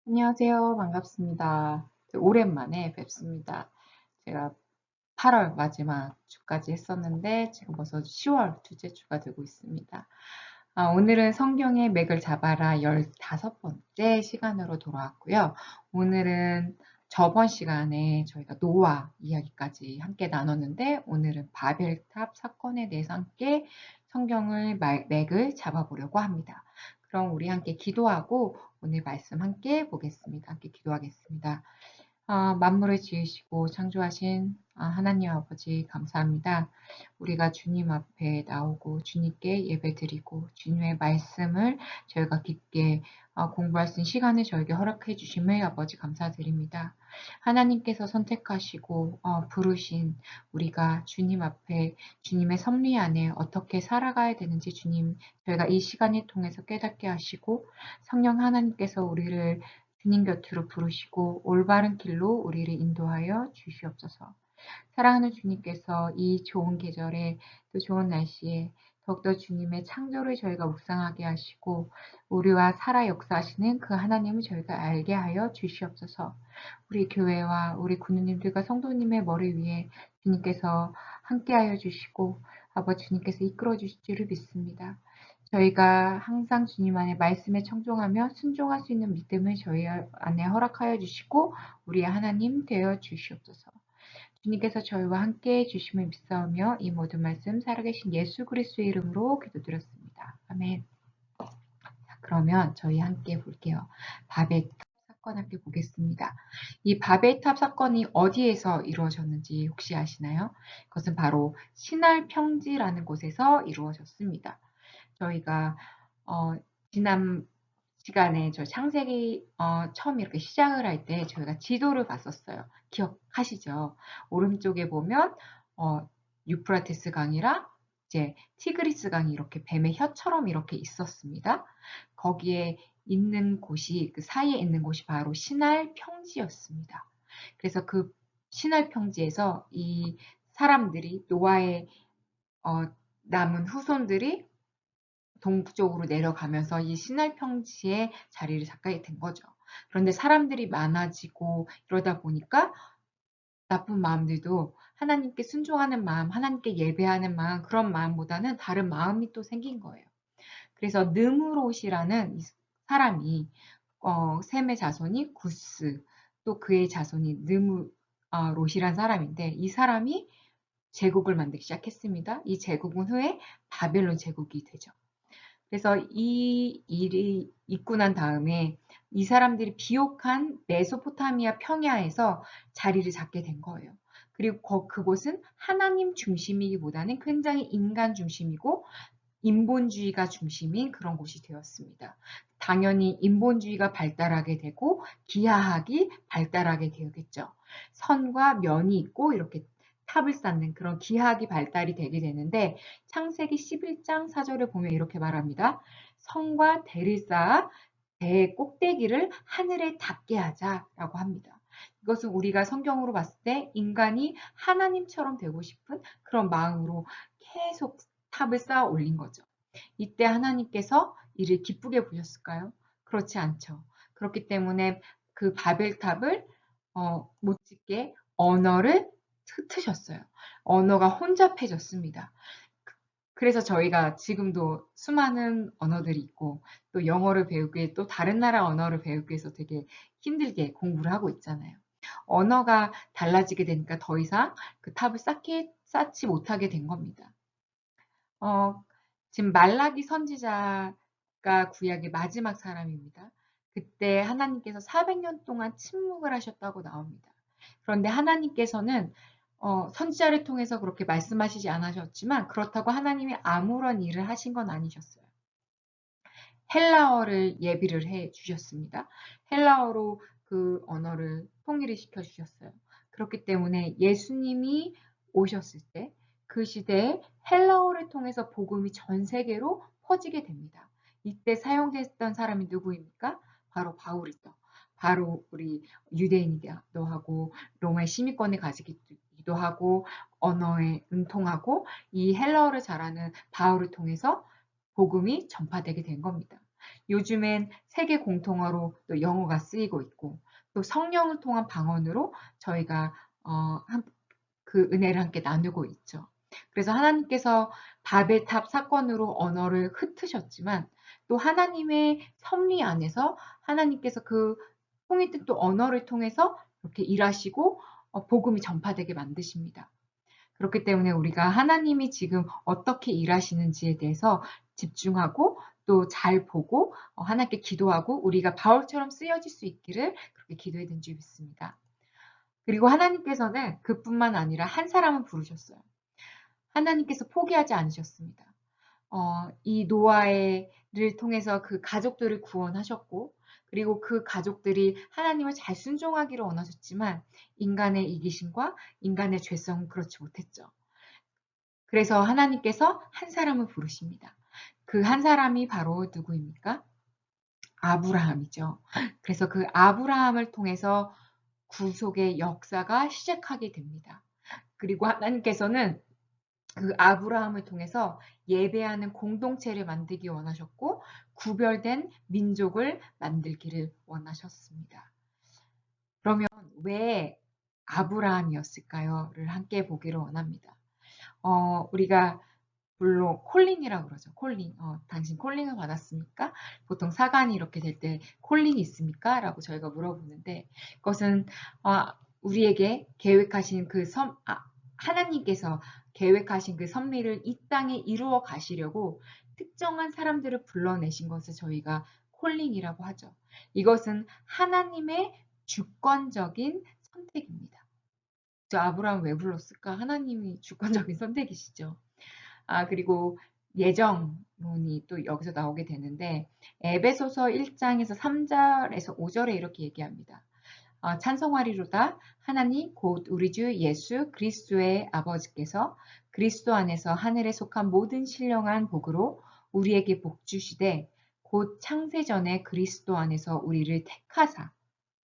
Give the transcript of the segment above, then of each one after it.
안녕하세요. 반갑습니다. 오랜만에 뵙습니다. 제가 8월 마지막 주까지 했었는데 지금 벌써 10월 둘째 주가 되고 있습니다. 오늘은 성경의 맥을 잡아라 15번째 시간으로 돌아왔고요. 오늘은 저번 시간에 저희가 노아 이야기까지 함께 나눴는데 오늘은 바벨탑 사건에 대해서 함께 성경을 맥을 잡아보려고 합니다. 그럼 우리 함께 기도하고 오늘 말씀 함께 보겠습니다. 함께 기도하겠습니다. 만물을 지으시고 창조하신 하나님 아버지 감사합니다. 우리가 주님 앞에 나오고 주님께 예배드리고 주님의 말씀을 저희가 깊게 공부할 수 있는 시간을 저에게 허락해 주심을 아버지 감사드립니다. 하나님께서 선택하시고 부르신 우리가 주님 앞에 주님의 섭리 안에 어떻게 살아가야 되는지 주님 저희가 이 시간을 통해서 깨닫게 하시고 성령 하나님께서 우리를 주님 곁으로 부르시고 올바른 길로 우리를 인도하여 주시옵소서. 사랑하는 주님께서 이 좋은 계절에 또 좋은 날씨에 더욱더 주님의 창조를 저희가 묵상하게 하시고 우리와 살아 역사하시는 그 하나님을 저희가 알게 하여 주시옵소서. 우리 교회와 우리 군우님들과 성도님의 머리 위에 주님께서 함께하여 주시고 아버지 주님께서 이끌어 주실 줄을 믿습니다. 저희가 항상 주님 안에 말씀에 청종하며 순종할 수 있는 믿음을 저희 안에 허락하여 주시고 우리의 하나님 되어 주시옵소서. 주님께서 저희와 함께 해 주심을 믿사오며 이 모든 말씀 살아계신 예수 그리스도의 이름으로 기도드렸습니다. 아멘. 자, 그러면 저희 함께 볼게요. 바벨탑 사건 함께 보겠습니다. 이 바벨탑 사건이 어디에서 이루어졌는지 혹시 아시나요? 그것은 바로 신할 평지라는 곳에서 이루어졌습니다. 저희가 지난 시간에 저 창세기 처음 이렇게 시작을 할 때 저희가 지도를 봤었어요. 기억하시죠? 오른쪽에 보면 유프라테스 강이랑 이제 티그리스 강이 이렇게 뱀의 혀처럼 이렇게 있었습니다. 거기에 있는 곳이 그 사이에 있는 곳이 바로 신할 평지였습니다. 그래서 그 신할 평지에서 이 사람들이 노아의 남은 후손들이 동쪽으로 내려가면서 이 신할 평지에 자리를 잡게 된 거죠. 그런데 사람들이 많아지고 이러다 보니까 나쁜 마음들도 하나님께 순종하는 마음, 하나님께 예배하는 마음, 그런 마음보다는 다른 마음이 또 생긴 거예요. 그래서 느무롯이라는 이 사람이 셈의 자손이 구스, 또 그의 자손이 느무롯이란 사람인데 이 사람이 제국을 만들기 시작했습니다. 이 제국은 후에 바벨론 제국이 되죠. 그래서 이 일이 있고 난 다음에 이 사람들이 비옥한 메소포타미아 평야에서 자리를 잡게 된 거예요. 그리고 그곳은 하나님 중심이기보다는 굉장히 인간 중심이고 인본주의가 중심인 그런 곳이 되었습니다. 당연히 인본주의가 발달하게 되고 기하학이 발달하게 되겠죠. 선과 면이 있고 이렇게 탑을 쌓는 그런 기하학이 발달이 되게 되는데 창세기 11장 4절을 보면 이렇게 말합니다. 성과 대를 쌓아 대의 꼭대기를 하늘에 닿게 하자라고 합니다. 이것은 우리가 성경으로 봤을 때 인간이 하나님처럼 되고 싶은 그런 마음으로 계속 탑을 쌓아 올린 거죠. 이때 하나님께서 이를 기쁘게 보셨을까요? 그렇지 않죠. 그렇기 때문에 그 바벨탑을 못 짓게 언어를 흩으셨어요. 언어가 혼잡해졌습니다. 그래서 저희가 지금도 수많은 언어들이 있고 또 영어를 배우기 위해 또 다른 나라 언어를 배우기 위해서 되게 힘들게 공부를 하고 있잖아요. 언어가 달라지게 되니까 더 이상 그 탑을 쌓지 못하게 된 겁니다. 어, 지금 말라기 선지자가 구약의 마지막 사람입니다. 그때 하나님께서 400년 동안 침묵을 하셨다고 나옵니다. 그런데 하나님께서는 선지자를 통해서 그렇게 말씀하시지 않으셨지만 그렇다고 하나님이 아무런 일을 하신 건 아니셨어요. 헬라어를 예비를 해 주셨습니다. 헬라어로 그 언어를 통일을 시켜 주셨어요. 그렇기 때문에 예수님이 오셨을 때 그 시대에 헬라어를 통해서 복음이 전 세계로 퍼지게 됩니다. 이때 사용됐던 사람이 누구입니까? 바로 바울이죠. 바로 우리 유대인이기도 하고 로마의 시민권을 가지기도 하고 언어에 능통하고 이 헬라어를 잘하는 바울을 통해서 복음이 전파되게 된 겁니다. 요즘엔 세계 공통어로 또 영어가 쓰이고 있고 또 성령을 통한 방언으로 저희가 그 은혜를 함께 나누고 있죠. 그래서 하나님께서 바벨탑 사건으로 언어를 흩으셨지만 또 하나님의 섭리 안에서 하나님께서 그 통일된 또 언어를 통해서 이렇게 일하시고 복음이 전파되게 만드십니다. 그렇기 때문에 우리가 하나님이 지금 어떻게 일하시는지에 대해서 집중하고 또 잘 보고 하나님께 기도하고 우리가 바울처럼 쓰여질 수 있기를 그렇게 기도해 든 줄 믿습니다. 그리고 하나님께서는 그뿐만 아니라 한 사람을 부르셨어요. 하나님께서 포기하지 않으셨습니다. 이 노아를 통해서 그 가족들을 구원하셨고 그리고 그 가족들이 하나님을 잘 순종하기를 원하셨지만 인간의 이기심과 인간의 죄성은 그렇지 못했죠. 그래서 하나님께서 한 사람을 부르십니다. 그 한 사람이 바로 누구입니까? 아브라함이죠. 그래서 그 아브라함을 통해서 구속의 역사가 시작하게 됩니다. 그리고 하나님께서는 그 아브라함을 통해서 예배하는 공동체를 만들기 원하셨고 구별된 민족을 만들기를 원하셨습니다. 그러면 왜 아브라함이었을까요?를 함께 보기를 원합니다. 우리가 물론 콜링이라고 그러죠. 콜링. 당신 콜링을 받았습니까? 보통 사관이 이렇게 될 때 콜링이 있습니까? 라고 저희가 물어보는데 그것은 우리에게 계획하신 하나님께서 계획하신 그 섭리를 이 땅에 이루어 가시려고 특정한 사람들을 불러내신 것을 저희가 콜링이라고 하죠. 이것은 하나님의 주권적인 선택입니다. 저 아브라함 왜 불렀을까? 하나님이 주권적인 선택이시죠. 그리고 예정론이 또 여기서 나오게 되는데 에베소서 1장에서 3절에서 5절에 이렇게 얘기합니다. 찬송하리로다 하나님 곧 우리 주 예수 그리스도의 아버지께서 그리스도 안에서 하늘에 속한 모든 신령한 복으로 우리에게 복 주시되 곧 창세전에 그리스도 안에서 우리를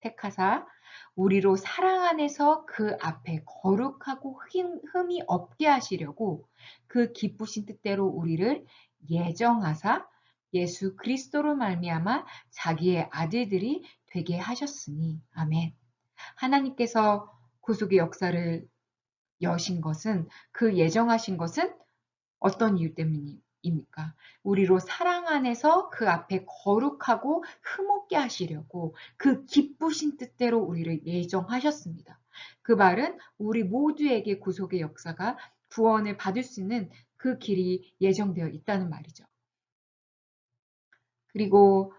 택하사 우리로 사랑 안에서 그 앞에 거룩하고 흠이 없게 하시려고 그 기쁘신 뜻대로 우리를 예정하사 예수 그리스도로 말미암아 자기의 아들들이 되게 하셨으니 아멘. 하나님께서 구속의 역사를 여신 것은 그 예정하신 것은 어떤 이유 때문입니까? 우리로 사랑 안에서 그 앞에 거룩하고 흠없게 하시려고 그 기쁘신 뜻대로 우리를 예정하셨습니다. 그 말은 우리 모두에게 구속의 역사가 구원을 받을 수 있는 그 길이 예정되어 있다는 말이죠. 그리고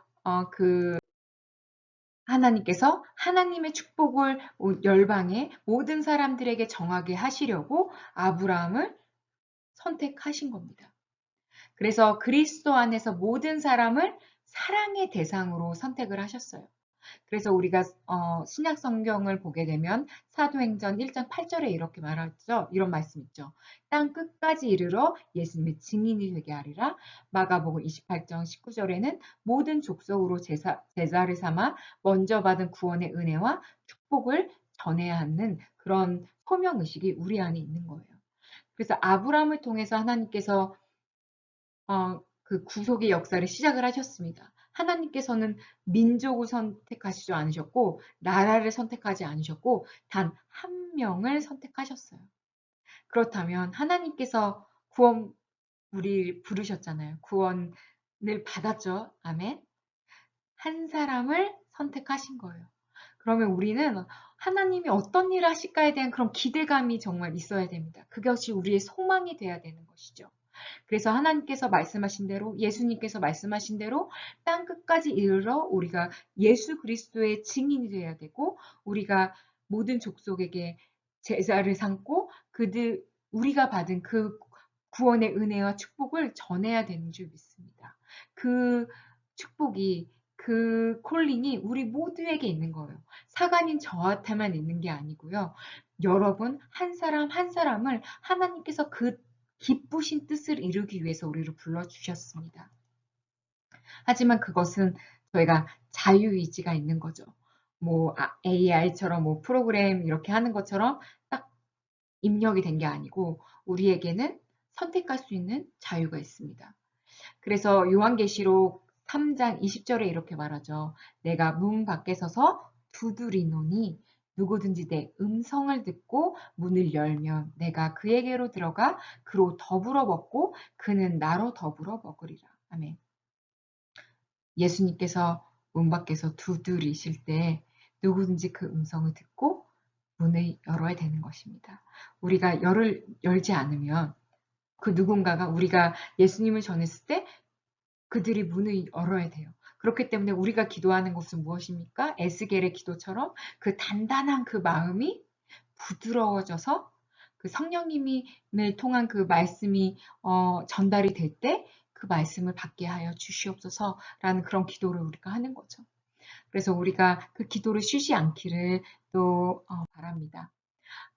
하나님께서 하나님의 축복을 열방의 모든 사람들에게 정하게 하시려고 아브라함을 선택하신 겁니다. 그래서 그리스도 안에서 모든 사람을 사랑의 대상으로 선택을 하셨어요. 그래서 우리가 신약 성경을 보게 되면 사도행전 1장 8절에 이렇게 말하죠. 이런 말씀 있죠. 땅 끝까지 이르러 예수님의 증인이 되게 하리라. 마가복음 28장 19절에는 모든 족속으로 제자를 삼아 먼저 받은 구원의 은혜와 축복을 전해야 하는 그런 소명의식이 우리 안에 있는 거예요. 그래서 아브라함을 통해서 하나님께서 그 구속의 역사를 시작을 하셨습니다. 하나님께서는 민족을 선택하시지 않으셨고 나라를 선택하지 않으셨고 단 한 명을 선택하셨어요. 그렇다면 하나님께서 우리 부르셨잖아요. 구원을 받았죠. 아멘. 한 사람을 선택하신 거예요. 그러면 우리는 하나님이 어떤 일을 하실까에 대한 그런 기대감이 정말 있어야 됩니다. 그것이 우리의 소망이 돼야 되는 것이죠. 그래서 하나님께서 말씀하신 대로 예수님께서 말씀하신 대로 땅 끝까지 이르러 우리가 예수 그리스도의 증인이 되어야 되고 우리가 모든 족속에게 제자를 삼고 우리가 받은 그 구원의 은혜와 축복을 전해야 되는 줄 믿습니다. 그 축복이 그 콜링이 우리 모두에게 있는 거예요. 사관인 저한테만 있는 게 아니고요. 여러분 한 사람 한 사람을 하나님께서 그 기쁘신 뜻을 이루기 위해서 우리를 불러주셨습니다. 하지만 그것은 저희가 자유의지가 있는 거죠. AI처럼 프로그램 이렇게 하는 것처럼 딱 입력이 된 게 아니고 우리에게는 선택할 수 있는 자유가 있습니다. 그래서 요한계시록 3장 20절에 이렇게 말하죠. 내가 문 밖에 서서 두드리노니 누구든지 내 음성을 듣고 문을 열면 내가 그에게로 들어가 그로 더불어 먹고 그는 나로 더불어 먹으리라. 아멘. 예수님께서 문 밖에서 두드리실 때 누구든지 그 음성을 듣고 문을 열어야 되는 것입니다. 우리가 열지 않으면 그 누군가가 우리가 예수님을 전했을 때 그들이 문을 열어야 돼요. 그렇기 때문에 우리가 기도하는 것은 무엇입니까? 에스겔의 기도처럼 그 단단한 그 마음이 부드러워져서 그 성령님을 통한 그 말씀이 전달이 될 때 그 말씀을 받게 하여 주시옵소서라는 그런 기도를 우리가 하는 거죠. 그래서 우리가 그 기도를 쉬지 않기를 또 바랍니다.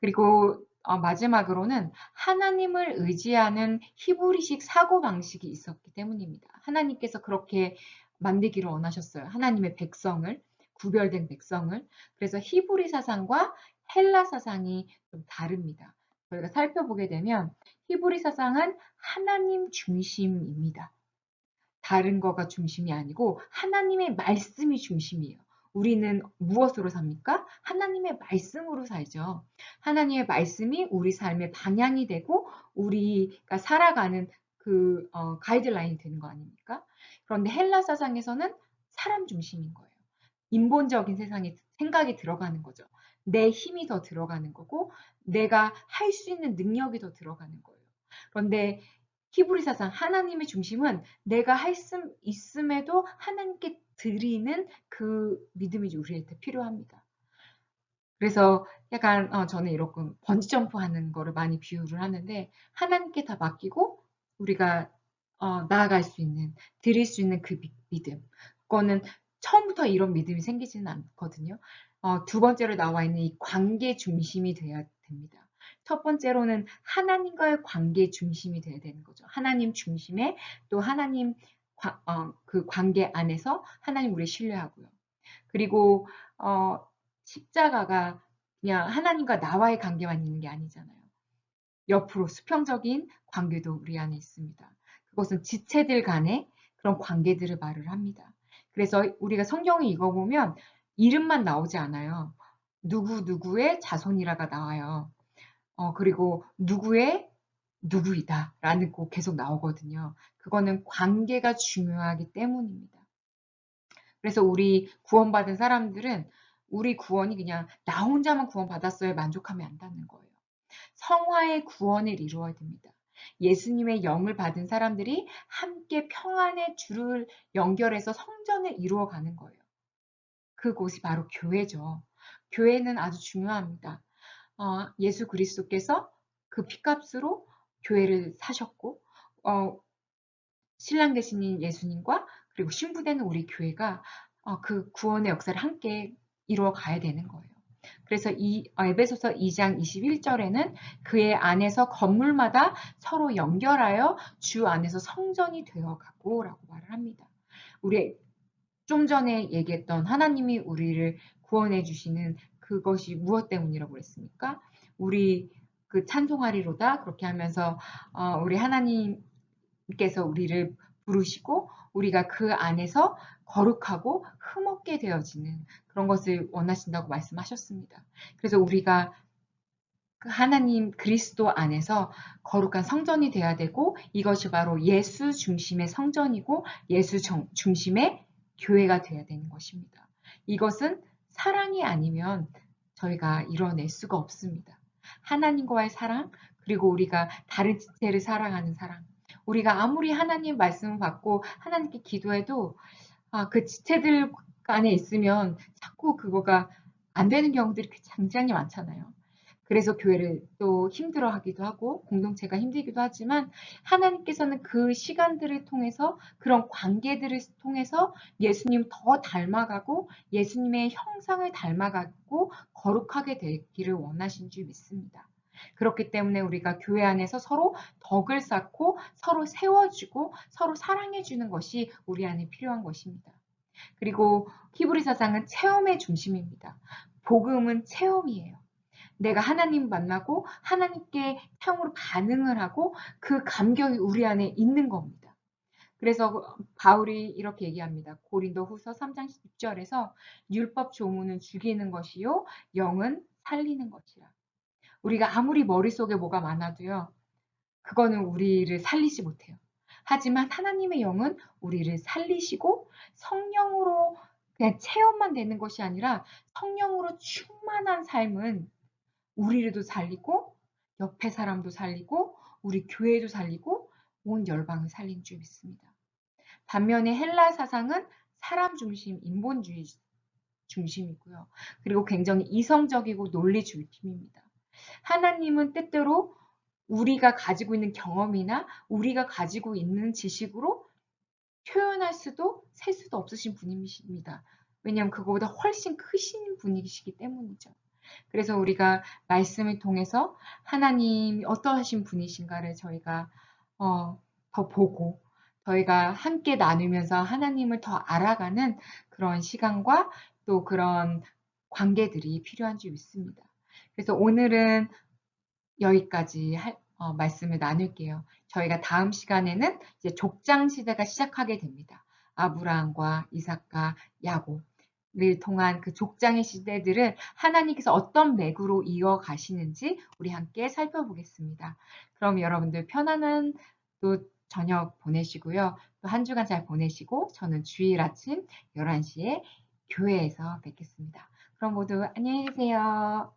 그리고 마지막으로는 하나님을 의지하는 히브리식 사고방식이 있었기 때문입니다. 하나님께서 그렇게 만들기를 원하셨어요. 하나님의 백성을, 구별된 백성을. 그래서 히브리 사상과 헬라 사상이 좀 다릅니다. 저희가 살펴보게 되면 히브리 사상은 하나님 중심입니다. 다른 거가 중심이 아니고 하나님의 말씀이 중심이에요. 우리는 무엇으로 삽니까? 하나님의 말씀으로 살죠. 하나님의 말씀이 우리 삶의 방향이 되고 우리가 살아가는 그 가이드라인이 되는 거 아닙니까? 그런데 헬라 사상에서는 사람 중심인 거예요. 인본적인 세상에 생각이 들어가는 거죠. 내 힘이 더 들어가는 거고 내가 할 수 있는 능력이 더 들어가는 거예요. 그런데 히브리 사상 하나님의 중심은 내가 할 수 있음에도 하나님께 드리는 그 믿음이 우리한테 필요합니다. 그래서 약간 저는 이렇게 번지점프 하는 거를 많이 비유를 하는데 하나님께 다 맡기고 우리가 나아갈 수 있는 드릴 수 있는 그 믿음 그거는 처음부터 이런 믿음이 생기지는 않거든요. 두 번째로 나와 있는 이 관계 중심이 돼야 됩니다. 첫 번째로는 하나님과의 관계 중심이 돼야 되는 거죠. 하나님 중심에 또 하나님 그 관계 안에서 하나님 우리 신뢰하고요. 그리고 십자가가 그냥 하나님과 나와의 관계만 있는 게 아니잖아요. 옆으로 수평적인 관계도 우리 안에 있습니다. 그것은 지체들 간의 그런 관계들을 말을 합니다. 그래서 우리가 성경을 읽어보면 이름만 나오지 않아요. 누구누구의 자손이라가 나와요. 그리고 누구의 누구이다 라는 거 계속 나오거든요. 그거는 관계가 중요하기 때문입니다. 그래서 우리 구원받은 사람들은 우리 구원이 그냥 나 혼자만 구원받았어요 만족하면 안 되는 거예요. 성화의 구원을 이루어야 됩니다. 예수님의 영을 받은 사람들이 함께 평안의 줄을 연결해서 성전을 이루어가는 거예요. 그곳이 바로 교회죠. 교회는 아주 중요합니다. 예수 그리스도께서 그 피값으로 교회를 사셨고 신랑 되신 예수님과 그리고 신부되는 우리 교회가 그 구원의 역사를 함께 이루어 가야 되는 거예요. 그래서 이 에베소서 2장 21절에는 그의 안에서 건물마다 서로 연결하여 주 안에서 성전이 되어가고 라고 말을 합니다. 우리 좀 전에 얘기했던 하나님이 우리를 구원해 주시는 그것이 무엇 때문이라고 그랬습니까? 우리 그 찬송하리로다 그렇게 하면서 우리 하나님께서 우리를 부르시고 우리가 그 안에서 거룩하고 흠없게 되어지는 그런 것을 원하신다고 말씀하셨습니다. 그래서 우리가 그 하나님 그리스도 안에서 거룩한 성전이 되어야 되고 이것이 바로 예수 중심의 성전이고 예수 중심의 교회가 되어야 되는 것입니다. 이것은 사랑이 아니면 저희가 이뤄낼 수가 없습니다. 하나님과의 사랑 그리고 우리가 다른 지체를 사랑하는 사랑 우리가 아무리 하나님 말씀을 받고 하나님께 기도해도 그 지체들 안에 있으면 자꾸 그거가 안 되는 경우들이 굉장히 많잖아요. 그래서 교회를 또 힘들어하기도 하고 공동체가 힘들기도 하지만 하나님께서는 그 시간들을 통해서 그런 관계들을 통해서 예수님 더 닮아가고 예수님의 형상을 닮아가고 거룩하게 되기를 원하신 줄 믿습니다. 그렇기 때문에 우리가 교회 안에서 서로 덕을 쌓고 서로 세워주고 서로 사랑해주는 것이 우리 안에 필요한 것입니다. 그리고 히브리 사상은 체험의 중심입니다. 복음은 체험이에요. 내가 하나님 만나고 하나님께 체험으로 반응을 하고 그 감격이 우리 안에 있는 겁니다. 그래서 바울이 이렇게 얘기합니다. 고린도후서 3장 10절에서 율법 조문은 죽이는 것이요 영은 살리는 것이라. 우리가 아무리 머릿속에 뭐가 많아도요. 그거는 우리를 살리지 못해요. 하지만 하나님의 영은 우리를 살리시고 성령으로 그냥 체험만 되는 것이 아니라 성령으로 충만한 삶은 우리를도 살리고 옆에 사람도 살리고 우리 교회도 살리고 온 열방을 살린 줄 믿습니다. 반면에 헬라 사상은 사람 중심, 인본주의 중심이고요. 그리고 굉장히 이성적이고 논리주의팀입니다. 하나님은 때때로 우리가 가지고 있는 경험이나 우리가 가지고 있는 지식으로 표현할 수도 셀 수도 없으신 분이십니다. 왜냐하면 그거보다 훨씬 크신 분이시기 때문이죠. 그래서 우리가 말씀을 통해서 하나님이 어떠하신 분이신가를 저희가 더 보고 저희가 함께 나누면서 하나님을 더 알아가는 그런 시간과 또 그런 관계들이 필요한 줄 믿습니다. 그래서 오늘은 여기까지 말씀을 나눌게요. 저희가 다음 시간에는 이제 족장 시대가 시작하게 됩니다. 아브라함과 이삭과 야곱을 통한 그 족장의 시대들을 하나님께서 어떤 맥으로 이어가시는지 우리 함께 살펴보겠습니다. 그럼 여러분들 편안한 또 저녁 보내시고요. 또 한 주간 잘 보내시고 저는 주일 아침 11시에 교회에서 뵙겠습니다. 그럼 모두 안녕히 계세요.